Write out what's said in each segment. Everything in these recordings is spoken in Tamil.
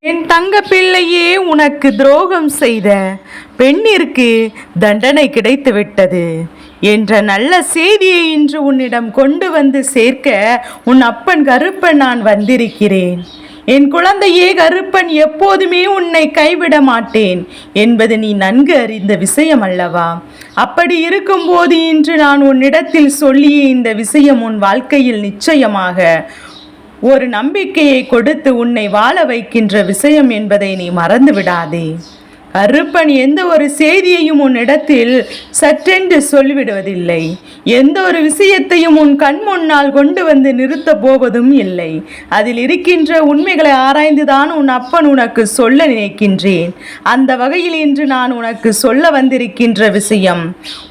என் தங்க பிள்ளையே, உனக்கு துரோகம் செய்த பெண்ணிற்கு தண்டனை கிடைத்து விட்டது என்ற நல்ல செய்தியை இன்று உன்னிடம் கொண்டு வந்து சேர்க்க உன் அப்பன் கருப்பன் நான் வந்திருக்கிறேன். என் குழந்தையே கருப்பன், எப்போதுமே உன்னை கைவிட மாட்டேன் என்பது நீ நன்கு அறிந்த விஷயம் அல்லவா? அப்படி இருக்கும்போது இன்று நான் உன்னிடத்தில் சொல்லிய இந்த விஷயம் உன் வாழ்க்கையில் நிச்சயமாக ஒரு நம்பிக்கையை கொடுத்து உன்னை வாழ வைக்கின்ற விஷயம் என்பதை நீ மறந்து விடாதே. கருப்பன் எந்த ஒரு செய்தியையும் உன்னிடத்தில் சற்றென்று சொல்லிவிடுவதில்லை. எந்த ஒரு விஷயத்தையும் உன் கண் முன்னால் கொண்டு வந்து நிறுத்த போவதும் இல்லை. அதில் இருக்கின்ற உண்மைகளை ஆராய்ந்துதான் உன் அப்பன் உனக்கு சொல்ல நினைக்கின்றேன். அந்த வகையில் இன்று நான் உனக்கு சொல்ல வந்திருக்கின்ற விஷயம்,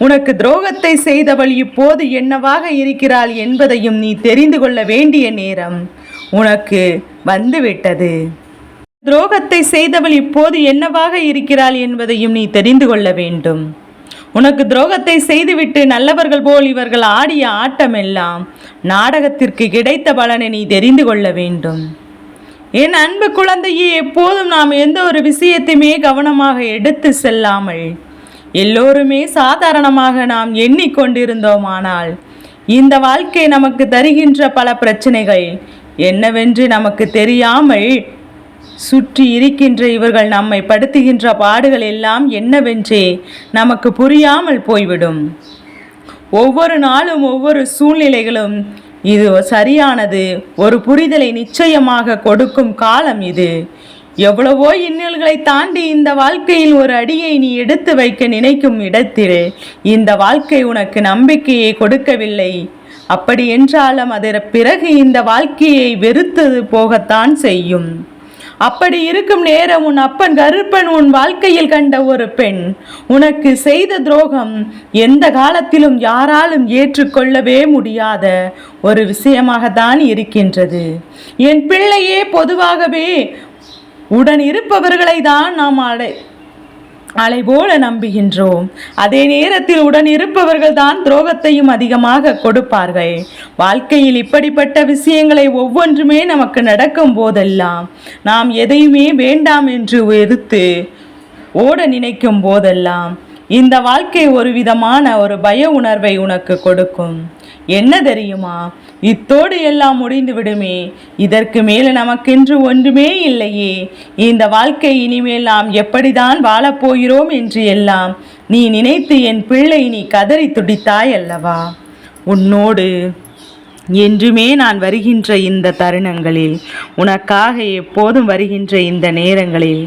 உனக்கு துரோகத்தை செய்தவள் இப்போது என்னவாக இருக்கிறாள் என்பதையும் நீ தெரிந்து கொள்ள வேண்டிய நேரம் உனக்கு வந்துவிட்டது. துரோகத்தை செய்தவள் இப்போது என்னவாக இருக்கிறாள் என்பதையும் நீ தெரிந்து கொள்ள வேண்டும். உனக்கு துரோகத்தை செய்துவிட்டு நல்லவர்கள் போல் இவர்கள் ஆடிய ஆட்டமெல்லாம் நாடகத்திற்கு கிடைத்த பலனை நீ தெரிந்து கொள்ள வேண்டும். என் அன்பு குழந்தையே, எப்போதும் நாம் எந்த ஒரு விஷயத்தையுமே கவனமாக எடுத்து செல்லாமல் எல்லோருமே சாதாரணமாக நாம் எண்ணிக்கொண்டிருந்தோமானால் இந்த வாழ்க்கை நமக்கு தருகின்ற பல பிரச்சனைகள் என்னவென்று நமக்கு தெரியாமல் சுற்றி இருக்கின்ற இவர்கள் நம்மை படுத்துகின்ற பாடுகள் எல்லாம் என்னவென்றே நமக்கு புரியாமல் போய்விடும். ஒவ்வொரு நாளும் ஒவ்வொரு சூழ்நிலைகளும் இது சரியானது ஒரு புரிதலை நிச்சயமாக கொடுக்கும் காலம் இது. எவ்வளவோ இன்னல்களை தாண்டி இந்த வாழ்க்கையில் ஒரு அடியை நீ எடுத்து வைக்க நினைக்கும் இடத்தில் இந்த வாழ்க்கை உனக்கு நம்பிக்கையை கொடுக்கவில்லை. அப்படி என்றாலும் அதற்கு பிறகு இந்த வாழ்க்கையை வெறுத்தது போகத்தான் செய்யும். அப்படி இருக்கும் நேரம் உன் அப்பன் கருப்பன் உன் வாழ்க்கையில் கண்ட ஒரு பெண் உனக்கு செய்த துரோகம் எந்த காலத்திலும் யாராலும் ஏற்றுக்கொள்ளவே முடியாத ஒரு விஷயமாகத்தான் இருக்கின்றது. என் பிள்ளையே, பொதுவாகவே உடன் இருப்பவர்களை தான் நாம் அலை போல நம்புகின்றோம். அதே நேரத்தில் உடன் இருப்பவர்கள் தான் துரோகத்தையும் அதிகமாக கொடுப்பார்கள். வாழ்க்கையில் இப்படிப்பட்ட விஷயங்களை ஒவ்வொன்றுமே நமக்கு நடக்கும் போதெல்லாம் நாம் எதையுமே வேண்டாம் என்று வெறுத்து ஓட நினைக்கும் போதெல்லாம் இந்த வாழ்க்கை ஒரு விதமான ஒரு பய உணர்வை உனக்கு கொடுக்கும். என்ன தெரியுமா? இத்தோடு எல்லாம் முடிந்து விடுமே, இதற்கு மேலே நமக்கென்று ஒன்றுமே இல்லையே, இந்த வாழ்க்கை இனிமேல் நாம் எப்படிதான் வாழப்போகிறோம் என்று எல்லாம் நீ நினைத்து என் பிள்ளை நீ கதறி துடித்தாய் அல்லவா? உன்னோடு என்றுமே நான் வருகின்ற இந்த தருணங்களில், உனக்காக எப்போதும் வருகின்ற இந்த நேரங்களில்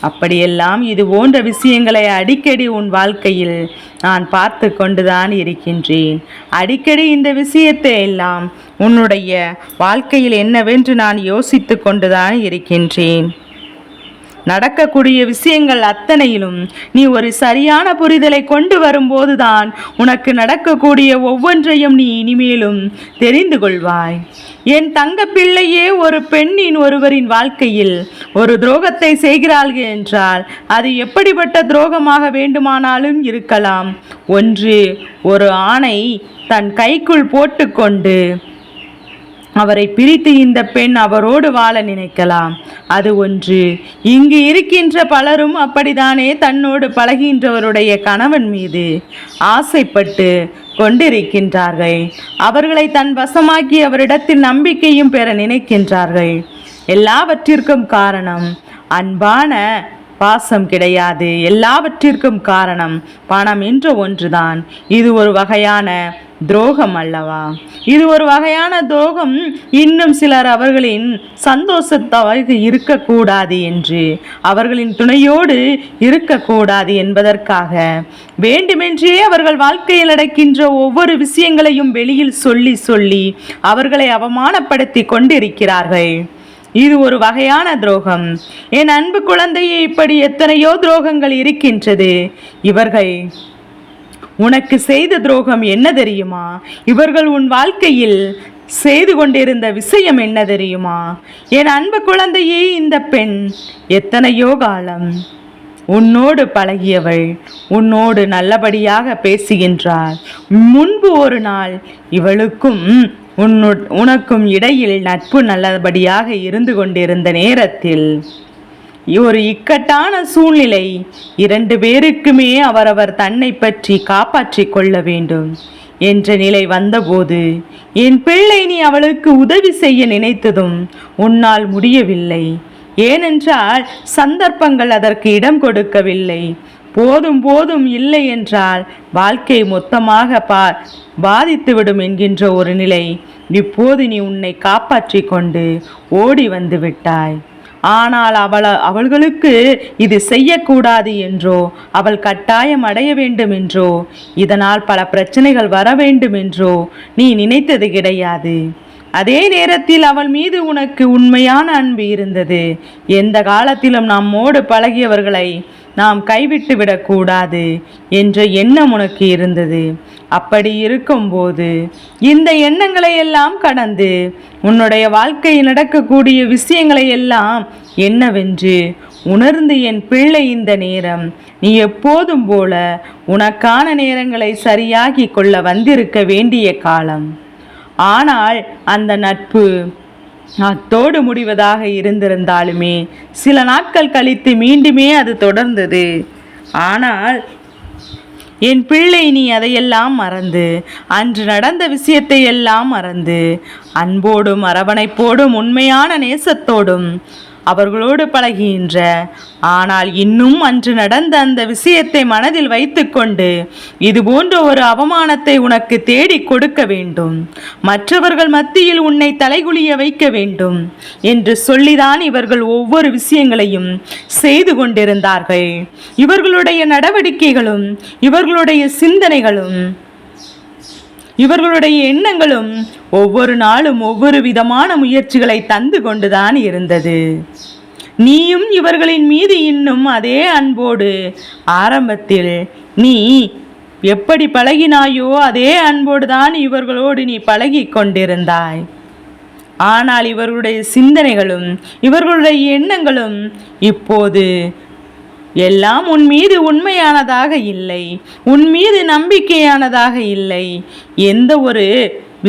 அப்படியெல்லாம் இது போன்ற விஷயங்களை அடிக்கடி உன் வாழ்க்கையில் நான் பார்த்து கொண்டுதான் இருக்கின்றேன். அடிக்கடி இந்த விஷயத்தை எல்லாம் உன்னுடைய வாழ்க்கையில் என்னவென்று நான் யோசித்து கொண்டுதான் இருக்கின்றேன். நடக்கக்கூடிய விஷயங்கள் அத்தனையிலும் நீ ஒரு சரியான புரிதலை கொண்டு வரும்போதுதான் உனக்கு நடக்கக்கூடிய ஒவ்வொன்றையும் நீ இனிமேலும் தெரிந்து கொள்வாய். என் தங்க பிள்ளையே, ஒரு பெண்ணின் ஒருவரின் வாழ்க்கையில் ஒரு துரோகத்தை செய்கிறார்கள் என்றால் அது எப்படிப்பட்ட துரோகமாக வேண்டுமானாலும் இருக்கலாம். ஒன்று, ஒரு ஆணை தன் கைக்குள் போட்டுக்கொண்டு அவரை பிரித்து இந்த பெண் அவரோடு வாழ நினைக்கலாம். அது ஒன்று. இங்கு இருக்கின்ற பலரும் அப்படித்தானே தன்னோடு பழகின்றவருடைய கணவன் மீது ஆசைப்பட்டு கொண்டிருக்கின்றார்கள். அவர்களை தன் வசமாக்கி அவரிடத்தில் நம்பிக்கையும் பெற நினைக்கின்றார்கள். எல்லாவற்றிற்கும் காரணம் அன்பான பாசம் கிடையாது. எல்லாவற்றிற்கும் காரணம் பணம் என்ற ஒன்றுதான். இது ஒரு வகையான துரோகம் அல்லவா? இது ஒரு வகையான துரோகம். இன்னும் சிலர் அவர்களின் சந்தோஷத்தாக இருக்கக்கூடாது என்று, அவர்களின் துணையோடு இருக்கக்கூடாது என்பதற்காக வேண்டுமென்றே அவர்கள் வாழ்க்கையில் நடக்கின்ற ஒவ்வொரு விஷயங்களையும் வெளியில் சொல்லி சொல்லி அவர்களை அவமானப்படுத்தி கொண்டிருக்கிறார்கள். இது ஒரு வகையான துரோகம். என் அன்பு குழந்தையே, இப்படி எத்தனையோ துரோகங்கள் இருக்கின்றது. இவர்கள் உனக்கு செய்த துரோகம் என்ன தெரியுமா? இவர்கள் உன் வாழ்க்கையில் செய்து கொண்டிருந்த விஷயம் என்ன தெரியுமா? என் அன்பு குழந்தையே, இந்த பெண் எத்தனையோ காலம் உன்னோடு பழகியவள், உன்னோடு நல்லபடியாக பேசுகின்றாள். முன்பு ஒரு நாள் இவளுக்கும் உனக்கும் இடையில் நட்பு நல்லபடியாக இருந்து கொண்டிருந்த நேரத்தில் ஒரு இக்கட்டான சூழ்நிலை. 2 பேருக்குமே அவரவர் தன்னை பற்றி காப்பாற்றிக் கொள்ள வேண்டும் என்ற நிலை வந்தபோது, என் பிள்ளை, நீ அவளுக்கு உதவி செய்ய நினைத்ததும் உன்னால் முடியவில்லை. ஏனென்றால் சந்தர்ப்பங்கள் அதற்கு இடம் கொடுக்கவில்லை. போதும் போதும் இல்லை என்றால் வாழ்க்கை மொத்தமாக பாதித்துவிடும் என்கின்ற ஒரு நிலை. இப்போது நீ உன்னை காப்பாற்றி கொண்டு ஓடி வந்து விட்டாய். ஆனால் அவள்களுக்கு இது செய்யக்கூடாது என்றோ, அவள் கட்டாயம் அடைய வேண்டும் என்றோ, இதனால் பல பிரச்சனைகள் வர வேண்டும் என்றோ நீ நினைத்தது கிடையாது. அதே நேரத்தில் அவள் மீது உனக்கு உண்மையான அன்பு இருந்தது. எந்த காலத்திலும் நம்மோடு பழகியவர்களை நாம் கைவிட்டு விடக்கூடாது என்ற எண்ணம் உனக்கு இருந்தது. அப்படி இருக்கும்போது இந்த எண்ணங்களை எல்லாம் கடந்து உன்னுடைய வாழ்க்கையில் நடக்கக்கூடிய விஷயங்களை எல்லாம் என்னவென்று உணர்ந்து, என் பிள்ளை, இந்த நேரம் நீ எப்போதும் போல உனக்கான நேரங்களை சரியாகி கொள்ள வந்திருக்க வேண்டிய காலம். ஆனால் அந்த நட்பு அத்தோடு முடிவதாக இருந்திருந்தாலுமே சில நாட்கள் கழித்து மீண்டுமே அது தொடர்ந்தது. ஆனால் என் பிள்ளை, நீ அதையெல்லாம் மறந்து, அன்று நடந்த விஷயத்தை எல்லாம் மறந்து, அன்போடும் அரவணைப்போடும் உண்மையான நேசத்தோடும் அவர்களோடு பழகின்ற, ஆனால் இன்னும் அன்று நடந்த அந்த விஷயத்தை மனதில் வைத்துக்கொண்டு இது போன்ற ஒரு அவமானத்தை உனக்கு தேடி கொடுக்க வேண்டும், மற்றவர்கள் மத்தியில் உன்னை தலைகுனிய வைக்க வேண்டும் என்று சொல்லிதான் இவர்கள் ஒவ்வொரு விஷயங்களையும் செய்து கொண்டிருந்தார்கள். இவர்களுடைய நடவடிக்கைகளும் இவர்களுடைய சிந்தனைகளும் இவர்களுடைய எண்ணங்களும் ஒவ்வொரு நாளும் ஒவ்வொரு விதமான முயற்சிகளை தந்து கொண்டுதான் இருந்தது. நீயும் இவர்களின் மீது இன்னும் அதே அன்போடு ஆரம்பத்தில் நீ எப்படி பழகினாயோ அதே அன்போடு தான் இவர்களோடு நீ பழகி கொண்டிருந்தாய். ஆனால் இவர்களுடைய சிந்தனைகளும் இவர்களுடைய எண்ணங்களும் இப்போது எல்லாம் உன் மீது உண்மையானதாக இல்லை, உன் மீது நம்பிக்கையானதாக இல்லை. எந்த ஒரு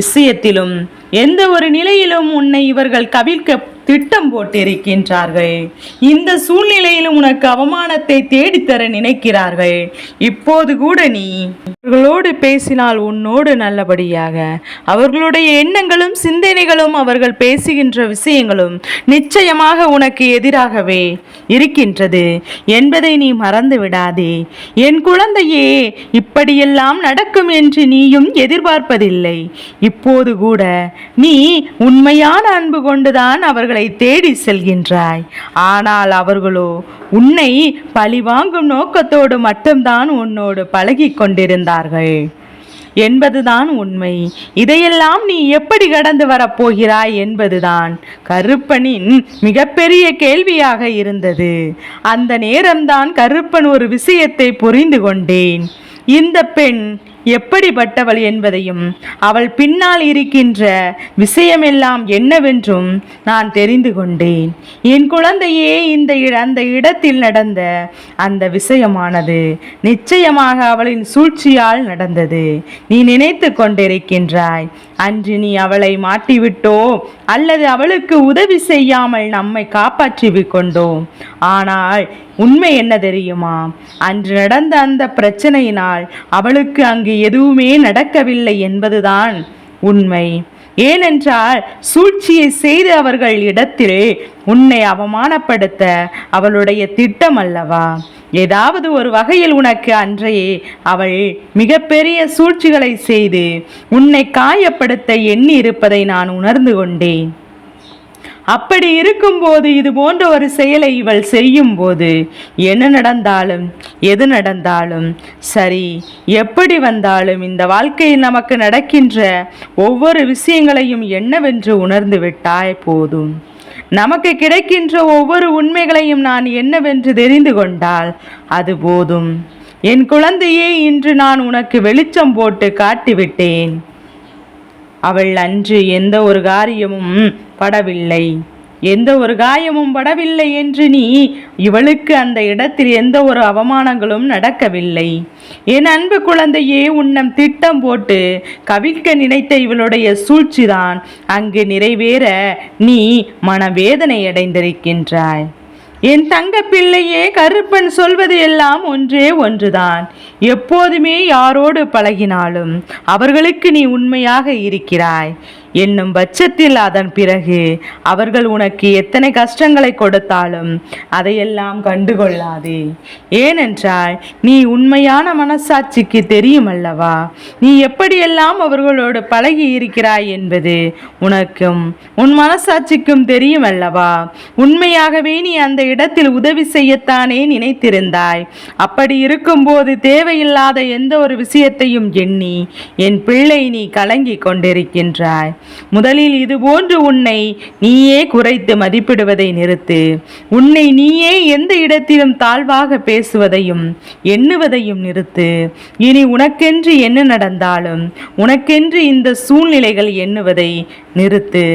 விஷயத்திலும் எந்த ஒரு நிலையிலும் உன்னை இவர்கள் கவிழ்க்க திட்டம் போட்டிருக்கின்றார்கள். இந்த சூழ்நிலையிலும் உனக்கு அவமானத்தை தேடித்தர நினைக்கிறார்கள். இப்போது கூட நீ அவர்களோடு பேசினால் உன்னோடு நல்லபடியாக, அவர்களுடைய எண்ணங்களும் சிந்தனைகளும் அவர்கள் பேசுகின்ற விஷயங்களும் நிச்சயமாக உனக்கு எதிராகவே இருக்கின்றது என்பதை நீ மறந்து விடாதே. என் குழந்தையே, இப்படியெல்லாம் நடக்கும் என்று நீயும் எதிர்பார்ப்பதில்லை. இப்போது கூட நீ உண்மையான அன்பு கொண்டுதான் அவர்களை தேடி செல்கின்றாய். ஆனால் அவர்களோ உன்னை பழிவாங்கும் நோக்கத்தோடு மட்டும்தான் உன்னோடு பழகி கொண்டிருந்தார்கள் என்பதுதான் உண்மை. இதையெல்லாம் நீ எப்படி கடந்து வரப்போகிறாய் என்பதுதான் கருப்பனின் மிகப்பெரிய கேள்வியாக இருந்தது. அந்த நேரம்தான் கருப்பன் ஒரு விஷயத்தை புரிந்து கொண்டேன். இந்த பெண் எப்படிப்பட்டவள் என்பதையும் அவள் பின்னால் இருக்கின்ற விஷயமெல்லாம் என்னவென்றும் நான் தெரிந்து கொண்டேன். என் குழந்தையே, அந்த இடத்தில் நடந்த அந்த விஷயமானது நிச்சயமாக அவளின் சூழ்ச்சியால் நடந்தது. நீ நினைத்து கொண்டிருக்கின்றாய், அன்று நீ அவளை மாட்டிவிட்டோ அல்லது அவளுக்கு உதவி செய்யாமல் நம்மை காப்பாற்றி கொண்டோம். ஆனால் உண்மை என்ன தெரியுமா? அன்று நடந்த அந்த பிரச்சனையினால் அவளுக்கு அங்கு எதுவுமே நடக்கவில்லை என்பதுதான் உண்மை. ஏனென்றால் சூழ்ச்சியை செய்து அவர்கள் இடத்தில் உன்னை அவமானப்படுத்த அவளுடைய திட்டம் அல்லவா? ஏதாவது ஒரு வகையில் உனக்கு அன்றையே அவள் மிகப்பெரிய சூழ்ச்சிகளை செய்து உன்னை காயப்படுத்த எண்ணி இருப்பதை நான் உணர்ந்து கொண்டேன். அப்படி இருக்கும்போது இது போன்ற ஒரு செயலை இவள் செய்யும் போது என்ன நடந்தாலும் எது நடந்தாலும் சரி, எப்படி வந்தாலும் இந்த வாழ்க்கையில் நமக்கு நடக்கின்ற ஒவ்வொரு விஷயங்களையும் என்னவென்று உணர்ந்து விட்டாய் போதும். நமக்கு கிடைக்கின்ற ஒவ்வொரு உண்மைகளையும் நான் என்னவென்று தெரிந்து கொண்டால் அது போதும். என் குழந்தையே, இன்று நான் உனக்கு வெளிச்சம் போட்டு காட்டிவிட்டேன். அவள் அன்று எந்த ஒரு காரியமும் படவில்லை, எந்த ஒரு காயமும் படவில்லை என்று நீ இவளுக்கு அந்த இடத்தில் எந்த ஒரு அவமானங்களும் நடக்கவில்லை. என் அன்பு குழந்தையே, உன்னம் திட்டம் போட்டு கவிழ்க்க நினைத்த இவளுடைய சூழ்ச்சிதான் அங்கு நிறைவேற நீ மனவேதனை அடைந்திருக்கின்றாய். என் தங்க பிள்ளையே, கருப்பன் சொல்வது எல்லாம் ஒன்றே ஒன்றுதான். எப்போதுமே யாரோடு பழகினாலும் அவர்களுக்கு நீ உண்மையாக இருக்கிறாய் என்னும் பட்சத்தில் அதன் பிறகு அவர்கள் உனக்கு எத்தனை கஷ்டங்களை கொடுத்தாலும் அதையெல்லாம் கண்டுகொள்ளாதே. ஏனென்றால் நீ உண்மையான மனசாட்சிக்கு தெரியும் அல்லவா, நீ எப்படியெல்லாம் அவர்களோடு பழகி இருக்கிறாய் என்பது உனக்கும் உன் மனசாட்சிக்கும் தெரியும் அல்லவா. உண்மையாகவே நீ அந்த இடத்தில் உதவி செய்யத்தானே நினைத்திருந்தாய். அப்படி இருக்கும்போது தேவையில்லாத எந்த ஒரு விஷயத்தையும் எண்ணி என் பிள்ளை நீ கலங்கி கொண்டிருக்கின்றாய். முதலில் இதுபோன்று உன்னை நீயே குறைத்து மதிப்பிடுவதை நிறுத்து. உன்னை நீயே எந்த இடத்திலும் தாழ்வாக பேசுவதையும் எண்ணுவதையும் நிறுத்து. இனி உனக்கென்று என்ன நடந்தாலும் உனக்கென்று இந்த சூழ்நிலைகள் எண்ணுவதை நிறுத்து.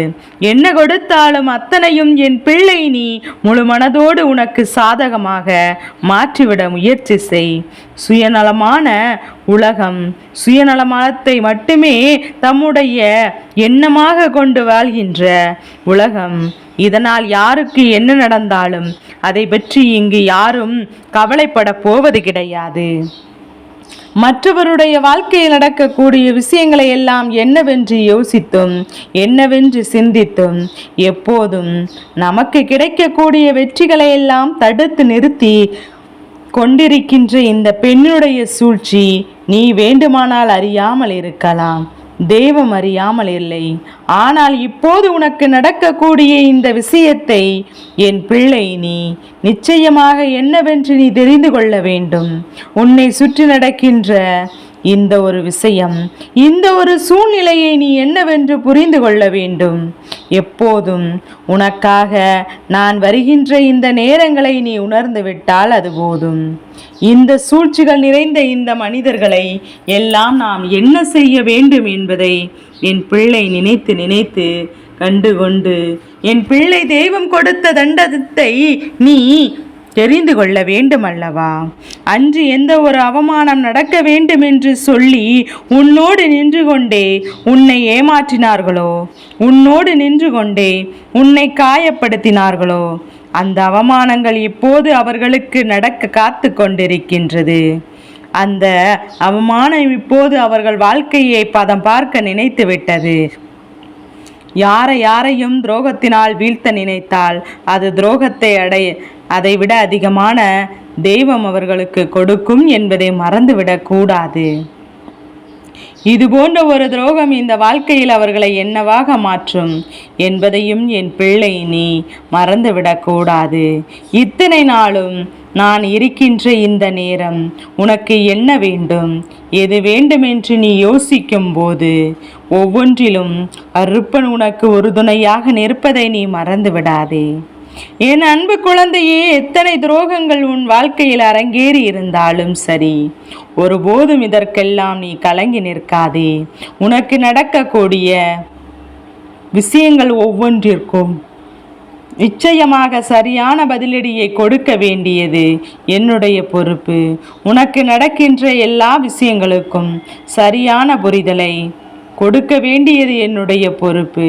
என்ன கொடுத்தாலும் அத்தனையும் என் பிள்ளை நீ முழு மனதோடு உனக்கு சாதகமாக மாற்றிவிட முயற்சி செய். சுயநலமான உலகம் சுயநலமானத்தை மட்டுமே தம்முடைய எண்ணமாக கொண்டு வாழ்கின்ற உலகம். இதனால் யாருக்கு என்ன நடந்தாலும் அதை பற்றி இங்கு யாரும் கவலைப்பட போவது கிடையாது. மற்றவருடைய வாழ்க்கையில் நடக்கக்கூடிய விஷயங்களை எல்லாம் என்னவென்று யோசித்தும் என்னவென்று சிந்தித்தும் எப்போதும் நமக்கு கிடைக்கக்கூடிய வெற்றிகளை எல்லாம் தடுத்து நிறுத்தி கொண்டிருக்கின்ற இந்த பெண்ணுடைய சூழ்ச்சி நீ வேண்டுமானால் அறியாமல் இருக்கலாம், தெய்வம் அறியாமல் இல்லை. ஆனால் இப்போது உனக்கு நடக்கக்கூடிய இந்த விஷயத்தை என் பிள்ளை நீ நிச்சயமாக என்னவென்று நீ தெரிந்து கொள்ள வேண்டும். உன்னை சுற்றி நடக்கின்ற இந்த ஒரு விஷயம், இந்த ஒரு சூழ்நிலையை நீ என்னவென்று புரிந்து கொள்ள வேண்டும். எப்போதும் உனக்காக நான் வருகின்ற இந்த நேரங்களை நீ உணர்ந்து விட்டால் அது போதும். இந்த சூழ்ச்சிகள் நிறைந்த இந்த மனிதர்களை எல்லாம் நாம் என்ன செய்ய வேண்டும் என்பதை என் பிள்ளை நினைத்து நினைத்து கண்டுகொண்டு என் பிள்ளை தெய்வம் கொடுத்த தண்டத்தை நீ தெரிந்து கொள்ள வேண்டும் அல்லவா. அன்று எந்த ஒரு அவமானம் நடக்க வேண்டும் என்று சொல்லி உன்னோடு நின்று கொண்டே உன்னை ஏமாற்றினார்களோ, உன்னோடு நின்று கொண்டே உன்னை காயப்படுத்தினார்களோ, அந்த அவமானங்கள் இப்போது அவர்களுக்கு நடக்க காத்து கொண்டிருக்கின்றது. அந்த அவமானம் இப்போது அவர்கள் வாழ்க்கையை பதம் பார்க்க நினைத்து விட்டது. யாரையும் துரோகத்தினால் வீழ்த்த நினைத்தால் அது துரோகத்தை அதைவிட அதிகமான தெய்வம் அவர்களுக்கு கொடுக்கும் என்பதை மறந்துவிடக் கூடாது. இது போன்ற ஒரு துரோகம் இந்த வாழ்க்கையில் அவர்களை என்னவாக மாற்றும் என்பதையும் என் பிள்ளை நீ மறந்துவிடக்கூடாது. இத்தனை நாளும் நான் இருக்கின்ற இந்த நேரம் உனக்கு என்ன வேண்டும், எது வேண்டுமென்று நீ யோசிக்கும் போது ஒவ்வொன்றிலும் அருப்பன் உனக்கு உறுதுணையாக நிற்பதை நீ மறந்து விடாதே. என் அன்பு குழந்தையே, எத்தனை துரோகங்கள் உன் வாழ்க்கையில் அரங்கேறி இருந்தாலும் சரி, ஒருபோதும் இதற்கெல்லாம் நீ கலங்கி நிற்காதே. உனக்கு நடக்கக்கூடிய விஷயங்கள் ஒவ்வொன்றிற்கும் நிச்சயமாக சரியான பதிலடியை கொடுக்க வேண்டியது என்னுடைய பொறுப்பு. உனக்கு நடக்கின்ற எல்லா விஷயங்களுக்கும் சரியான புரிதலை கொடுக்க வேண்டியது என்னுடைய பொறுப்பு.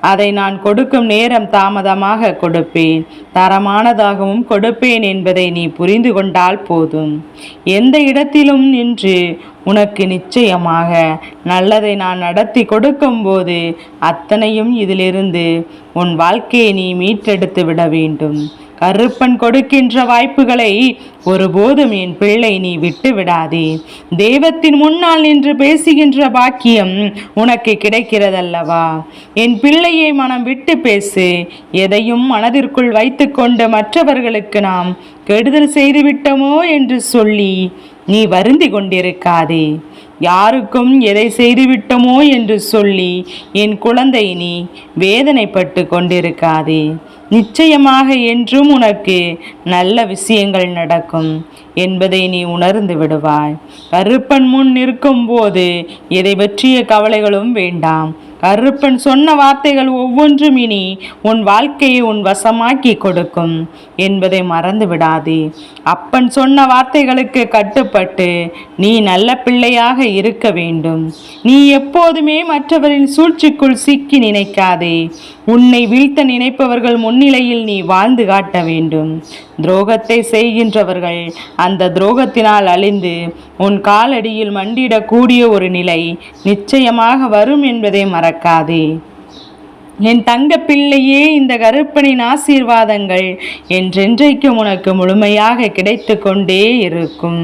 அதை நான் கொடுக்கும் நேரம் தாமதமாக கொடுப்பேன், தரமானதாகவும் கொடுப்பேன் என்பதை நீ புரிந்து கொண்டால் போதும். எந்த இடத்திலும் நின்று உனக்கு நிச்சயமாக நல்லதை நான் நடத்தி கொடுக்கும்போது அத்தனையும் இதிலிருந்து உன் வாழ்க்கையை நீ மீட்டெடுத்து விட வேண்டும். கருப்பன் கொடுக்கின்ற வாய்ப்புகளை ஒருபோதும் என் பிள்ளை நீ விட்டு விடாதே. தெய்வத்தின் முன்னால் நின்று பேசுகின்ற பாக்கியம் உனக்கு கிடைக்கிறதல்லவா. என் பிள்ளையை மனம் விட்டு பேசு. எதையும் மனதிற்குள் வைத்து கொண்டு மற்றவர்களுக்கு நாம் கெடுதல் செய்துவிட்டோமோ என்று சொல்லி நீ வருந்தி கொண்டிருக்காதே. யாருக்கும் எதை செய்துவிட்டோமோ என்று சொல்லி என் குழந்தை நீ வேதனைப்பட்டு கொண்டிருக்காதே. நிச்சயமாக என்றும் உனக்கு நல்ல விஷயங்கள் நடக்கும் என்பதை நீ உணர்ந்து விடுவாய். கருப்பன் முன் நிற்கும் போது எதை பற்றிய கவலைகளும் வேண்டாம். கருப்பன் சொன்ன வார்த்தைகள் ஒவ்வொன்றும் இனி உன் வாழ்க்கையை உன் வசமாக்கி கொடுக்கும் என்பதை மறந்து விடாதே. அப்பன் சொன்ன வார்த்தைகளுக்கு கட்டுப்பட்டு நீ நல்ல பிள்ளையாக இருக்க வேண்டும். நீ எப்போதுமே மற்றவரின் சூழ்ச்சிக்குள் சிக்கி நினைக்காதே. உன்னை வீழ்த்த நினைப்பவர்கள் முன்னிலையில் நீ வாழ்ந்து காட்ட வேண்டும். துரோகத்தை செய்கின்றவர்கள் அந்த துரோகத்தினால் அழிந்து உன் காலடியில் மண்டிடக்கூடிய ஒரு நிலை நிச்சயமாக வரும் என்பதை மறக்காதே. என் தங்க பிள்ளையே, இந்த கருப்பனின் ஆசீர்வாதங்கள் என்றென்றைக்கும் உனக்கு முழுமையாக கிடைத்து கொண்டே இருக்கும்.